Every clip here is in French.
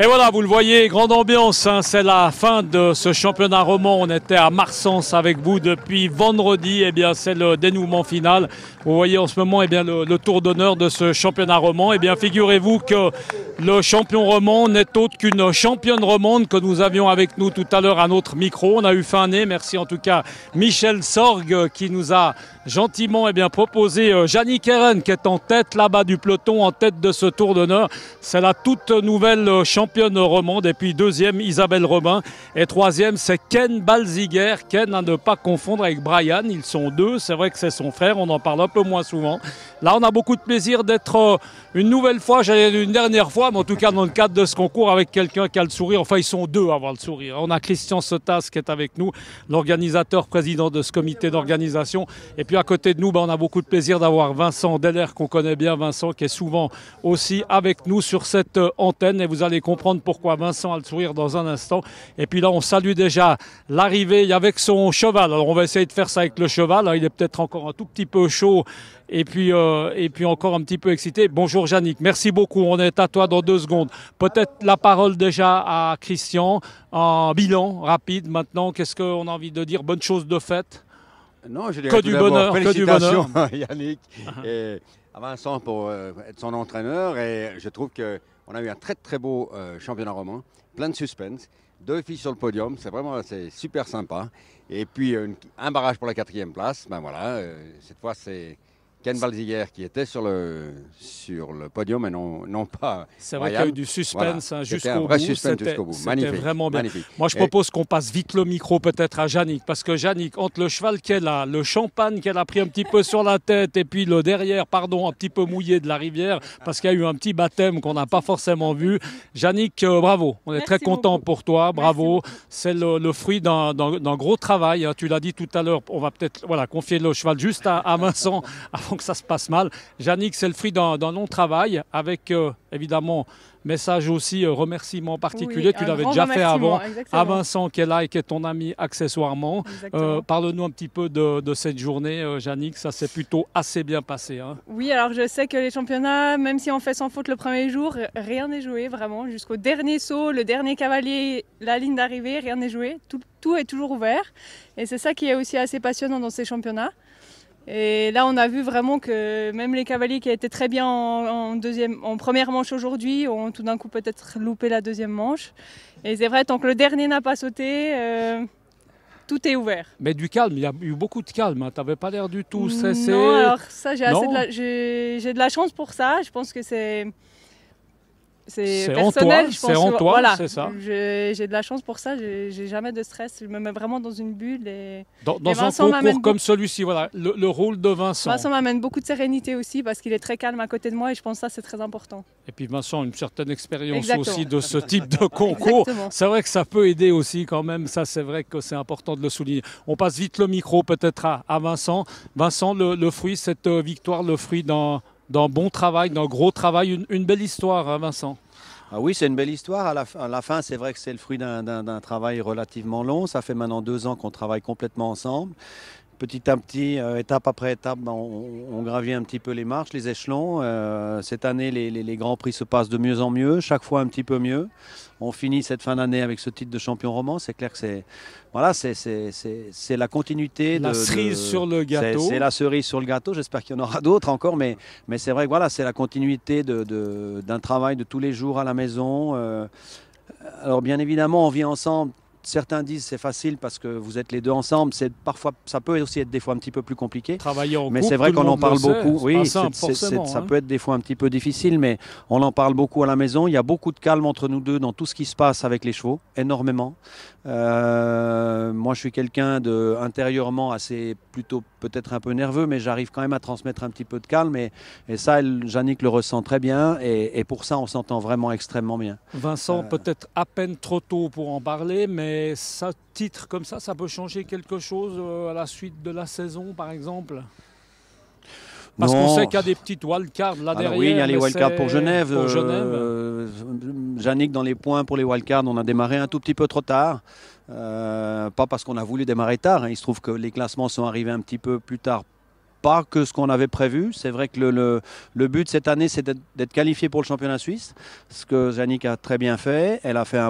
Et voilà, vous le voyez, grande ambiance, hein, c'est la fin de ce championnat roman. On était à Marsens avec vous depuis vendredi. Eh bien, c'est le dénouement final. Vous voyez en ce moment, eh bien, le tour d'honneur de ce championnat roman. Eh bien, figurez-vous que le champion roman n'est autre qu'une championne romande que nous avions avec nous tout à l'heure à notre micro. On a eu fin nez. Merci en tout cas Michel Sorgue qui nous a gentiment proposé Jannik Herren qui est en tête là-bas du peloton, en tête de ce tour d'honneur. C'est la toute nouvelle championne romande. Et puis deuxième, Isabelle Robin. Et troisième, c'est Ken Balziger. Ken à ne pas confondre avec Brian. Ils sont deux. C'est vrai que c'est son frère. On en parle un peu moins souvent. Là, on a beaucoup de plaisir d'être une nouvelle fois, j'allais dire une dernière fois, mais en tout cas dans le cadre de ce concours avec quelqu'un qui a le sourire. Enfin, ils sont deux à avoir le sourire. On a Christian Sotas qui est avec nous, l'organisateur, président de ce comité d'organisation. Et puis à côté de nous, on a beaucoup de plaisir d'avoir Vincent Deller, qu'on connaît bien. Vincent qui est souvent aussi avec nous sur cette antenne. Et vous allez comprendre pourquoi Vincent a le sourire dans un instant. Et puis là, on salue déjà l'arrivée avec son cheval. Alors on va essayer de faire ça avec le cheval. Il est peut-être encore un tout petit peu chaud. Et puis encore un petit peu excité. Bonjour Jannik, merci beaucoup. On est à toi dans 2 secondes. Peut-être la parole déjà à Christian. Un bilan rapide maintenant. Qu'est-ce qu'on a envie de dire? Bonne chose de faite? Non, je dirais que du bonheur, félicitations à Jannik et à Vincent pour être son entraîneur. Et je trouve qu'on a eu un très très beau championnat roman, plein de suspense. 2 filles sur le podium, c'est super sympa. Et puis un barrage pour la 4e place. Ben voilà, cette fois c'est Ken Balziger qui était sur le podium et non pas. C'est vrai qu'il y a eu du suspense jusqu'au bout. C'était magnifique, vraiment bien. Magnifique. Moi, je propose qu'on passe vite le micro peut-être à Jannik, parce que Jannik, entre le cheval qu'elle a, le champagne qu'elle a pris un petit peu sur la tête et puis le derrière, un petit peu mouillé de la rivière, parce qu'il y a eu un petit baptême qu'on n'a pas forcément vu. Jannik, bravo. On est très content pour toi. Bravo. C'est le fruit d'un gros travail. Tu l'as dit tout à l'heure. On va peut-être confier le cheval juste à Vincent avant que ça se passe mal. Jannik, c'est le fruit d'un long travail avec évidemment message aussi, remerciement particulier, oui, tu l'avais déjà fait avant, exactement. À Vincent qui est là et qui est ton ami accessoirement. Parle-nous un petit peu de cette journée, Jannik, ça s'est plutôt assez bien passé. Hein. Oui, alors je sais que les championnats, même si on fait sans faute le premier jour, rien n'est joué vraiment, jusqu'au dernier saut, le dernier cavalier, la ligne d'arrivée, rien n'est joué, tout est toujours ouvert et c'est ça qui est aussi assez passionnant dans ces championnats. Et là, on a vu vraiment que même les cavaliers qui étaient très bien en première manche aujourd'hui ont tout d'un coup peut-être loupé la 2e manche. Et c'est vrai, tant que le dernier n'a pas sauté, tout est ouvert. Mais du calme, il y a eu beaucoup de calme. Hein. Tu n'avais pas l'air du tout stressé. Non, alors ça, j'ai de la chance pour ça. Je pense que c'est personnel, je pense. C'est en toi, voilà, c'est ça. J'ai de la chance pour ça, j'ai jamais de stress, je me mets vraiment dans une bulle. Dans un concours comme celui-ci, voilà, le rôle de Vincent. Vincent m'amène beaucoup de sérénité aussi parce qu'il est très calme à côté de moi et je pense que ça c'est très important. Et puis Vincent, une certaine expérience aussi de ce type de concours. C'est vrai que ça peut aider aussi quand même, ça c'est vrai que c'est important de le souligner. On passe vite le micro peut-être à Vincent. Vincent, le fruit, cette victoire, le fruit d'un bon travail, d'un gros travail, une belle histoire, hein, Vincent. Ah oui, c'est une belle histoire. À la fin, c'est vrai que c'est le fruit d'un travail relativement long. Ça fait maintenant 2 ans qu'on travaille complètement ensemble. Petit à petit, étape après étape, on gravit un petit peu les marches, les échelons. Cette année, les grands prix se passent de mieux en mieux, chaque fois un petit peu mieux. On finit cette fin d'année avec ce titre de champion roman. C'est clair que c'est la continuité. La cerise sur le gâteau. C'est la cerise sur le gâteau. J'espère qu'il y en aura d'autres encore. Mais c'est vrai que c'est la continuité d'un travail de tous les jours à la maison. Alors bien évidemment, on vit ensemble. Certains disent c'est facile parce que vous êtes les deux ensemble. Parfois, ça peut aussi être des fois un petit peu plus compliqué. Travailler en couple, mais c'est vrai qu'on en parle beaucoup. Oui, ça hein. peut être des fois un petit peu difficile, mais on en parle beaucoup à la maison. Il y a beaucoup de calme entre nous deux dans tout ce qui se passe avec les chevaux, énormément. Moi, je suis quelqu'un intérieurement assez plutôt peut-être un peu nerveux, mais j'arrive quand même à transmettre un petit peu de calme. Et ça, Jannik le ressent très bien. Et pour ça, on s'entend vraiment extrêmement bien. Vincent, peut-être à peine trop tôt pour en parler, mais ça, titre comme ça peut changer quelque chose à la suite de la saison, par exemple? Parce qu'on sait qu'il y a des petites wildcards là derrière. Oui, il y a les wildcards pour Genève. Jannik, dans les points pour les wildcards, on a démarré un tout petit peu trop tard. Pas parce qu'on a voulu démarrer tard. Hein. Il se trouve que les classements sont arrivés un petit peu plus tard pas que ce qu'on avait prévu. C'est vrai que le but cette année, c'est d'être qualifié pour le championnat suisse, ce que Yannick a très bien fait. Elle a fait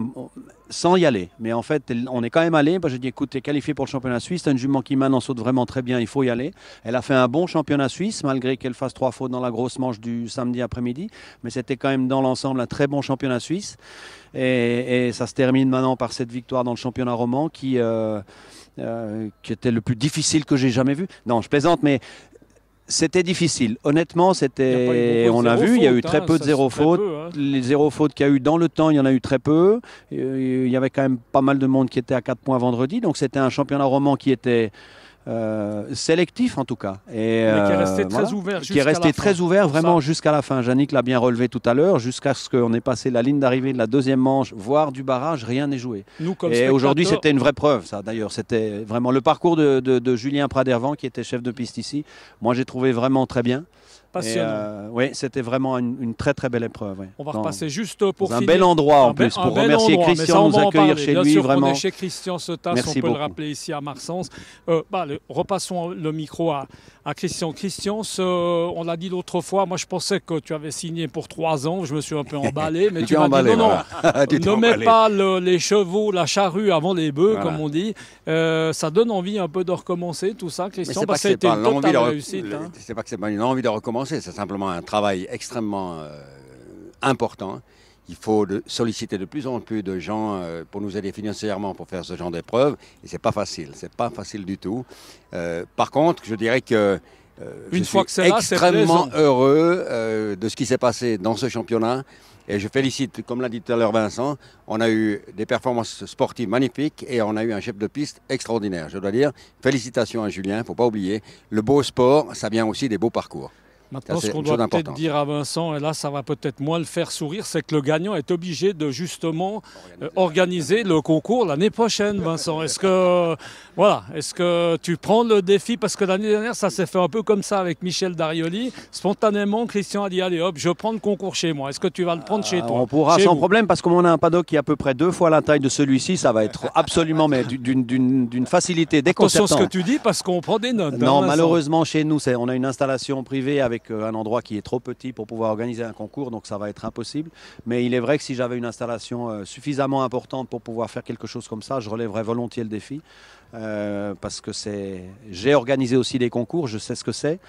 sans y aller. Mais en fait, on est quand même allé. J'ai dit, écoute, tu es qualifié pour le championnat suisse. Tu as une jument qui mène en saute vraiment très bien. Il faut y aller. Elle a fait un bon championnat suisse, malgré qu'elle fasse 3 fautes dans la grosse manche du samedi après-midi. Mais c'était quand même dans l'ensemble un très bon championnat suisse. Et ça se termine maintenant par cette victoire dans le championnat roman qui était le plus difficile que j'ai jamais vu. Non, je plaisante, mais c'était difficile. Honnêtement, on a vu, il y a eu très peu de zéro faute. Les zéro fautes qu'il y a eu dans le temps, il y en a eu très peu. Il y avait quand même pas mal de monde qui était à 4 points vendredi. Donc c'était un championnat roman qui était sélectif en tout cas. Et, mais qui est resté très ouvert. Qui est resté très ouvert vraiment jusqu'à la fin. Yannick l'a bien relevé tout à l'heure, jusqu'à ce qu'on ait passé la ligne d'arrivée de la deuxième manche, voire du barrage, rien n'est joué. Et aujourd'hui, c'était une vraie preuve, ça d'ailleurs. C'était vraiment le parcours de Julien Pradervan, qui était chef de piste ici. Moi, j'ai trouvé vraiment très bien. Passionnant. Oui, c'était vraiment une très très belle épreuve. Ouais. On va repasser juste pour finir. Un bel endroit en plus pour remercier Christian de nous accueillir chez lui. Vraiment. On est chez Christian Sotas, on peut le rappeler ici à Marsens. Repassons le micro à Christian. Christian, on l'a dit l'autre fois, moi je pensais que tu avais signé pour 3 ans, je me suis un peu emballé, mais tu m'as dit non, ne mets pas les chevaux, la charrue avant les bœufs, comme on dit. Ça donne envie un peu de recommencer tout ça, Christian, parce que c'était une totale réussite. C'est pas que c'est pas une envie de recommencer. C'est simplement un travail extrêmement important. Il faut solliciter de plus en plus de gens pour nous aider financièrement pour faire ce genre d'épreuve. Et c'est pas facile. C'est pas facile du tout. Par contre, je dirais que je suis extrêmement heureux de ce qui s'est passé dans ce championnat. Et je félicite, comme l'a dit tout à l'heure Vincent, on a eu des performances sportives magnifiques et on a eu un chef de piste extraordinaire. Je dois dire, félicitations à Julien, il ne faut pas oublier. Le beau sport, ça vient aussi des beaux parcours. Maintenant, ce qu'on doit peut-être dire à Vincent, et là ça va peut-être moins le faire sourire, c'est que le gagnant est obligé de justement organiser le concours l'année prochaine, Vincent. Est-ce que tu prends le défi? Parce que l'année dernière, ça s'est fait un peu comme ça avec Michel Darioli. Spontanément, Christian a dit, allez hop, je prends le concours chez moi. Est-ce que tu vas le prendre chez toi? On pourra sans problème, parce que comme on a un paddock qui est à peu près 2 fois la taille de celui-ci, ça va être absolument mais d'une facilité déconcertante. Attention ce que tu dis, parce qu'on prend des notes. Non, malheureusement, chez nous, on a une installation privée avec un endroit qui est trop petit pour pouvoir organiser un concours, donc ça va être impossible. Mais il est vrai que si j'avais une installation suffisamment importante pour pouvoir faire quelque chose comme ça, je relèverais volontiers le défi. Parce que j'ai organisé aussi des concours, je sais ce que c'est.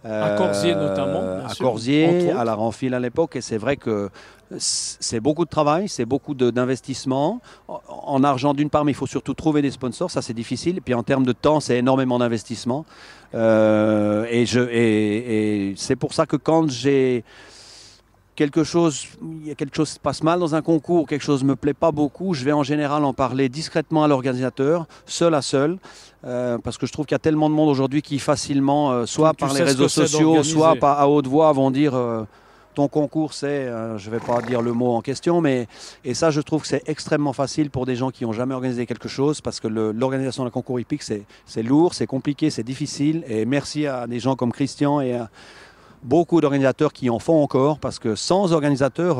À Corsier notamment. À Corsier, à la Renfil à l'époque, et c'est vrai que c'est beaucoup de travail, c'est beaucoup d'investissement. En argent d'une part, mais il faut surtout trouver des sponsors, ça c'est difficile. Et puis en termes de temps, c'est énormément d'investissement. Et c'est pour ça que quand j'ai quelque chose se passe mal dans un concours, quelque chose ne me plaît pas beaucoup, je vais en général en parler discrètement à l'organisateur, seul à seul, parce que je trouve qu'il y a tellement de monde aujourd'hui qui facilement, soit par les réseaux sociaux, soit à haute voix, vont dire ton concours c'est, je ne vais pas dire le mot en question, et ça je trouve que c'est extrêmement facile pour des gens qui n'ont jamais organisé quelque chose, parce que l'organisation d'un concours hippique c'est lourd, c'est compliqué, c'est difficile, et merci à des gens comme Christian et à beaucoup d'organisateurs qui en font encore, parce que sans organisateurs,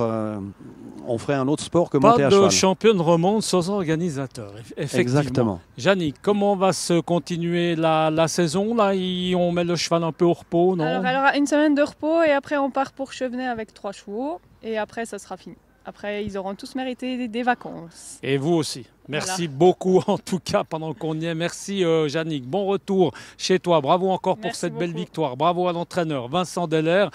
on ferait un autre sport que monter à cheval. Pas de championne romande sans organisateur, effectivement. Exactement. Yannick, comment va se continuer la saison là? On met le cheval un peu au repos, non? Alors, elle aura une semaine de repos et après on part pour Chevenay avec 3 chevaux et après ça sera fini. Après, ils auront tous mérité des vacances. Et vous aussi. Merci beaucoup, en tout cas, pendant qu'on y est. Merci, Yannick. Bon retour chez toi. Bravo encore pour cette belle victoire. Bravo à l'entraîneur Vincent Deller.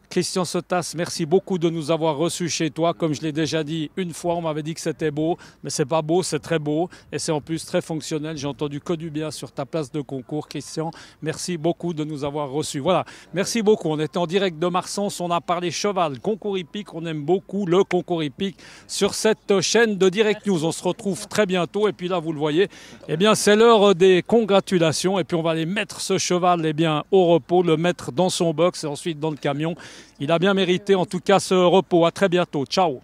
Christian Sotas, merci beaucoup de nous avoir reçus chez toi. Comme je l'ai déjà dit une fois, on m'avait dit que c'était beau, mais c'est pas beau, c'est très beau et c'est en plus très fonctionnel. J'ai entendu que du bien sur ta place de concours, Christian. Merci beaucoup de nous avoir reçus. Voilà, merci beaucoup. On était en direct de Marsens, on a parlé cheval, concours hippique. On aime beaucoup le concours hippique sur cette chaîne de Direct News. On se retrouve très bientôt et puis là, vous le voyez, eh bien, c'est l'heure des congratulations et puis on va aller mettre ce cheval au repos, le mettre dans son box et ensuite dans le camion. Il a bien mérité en tout cas ce repos. À très bientôt. Ciao.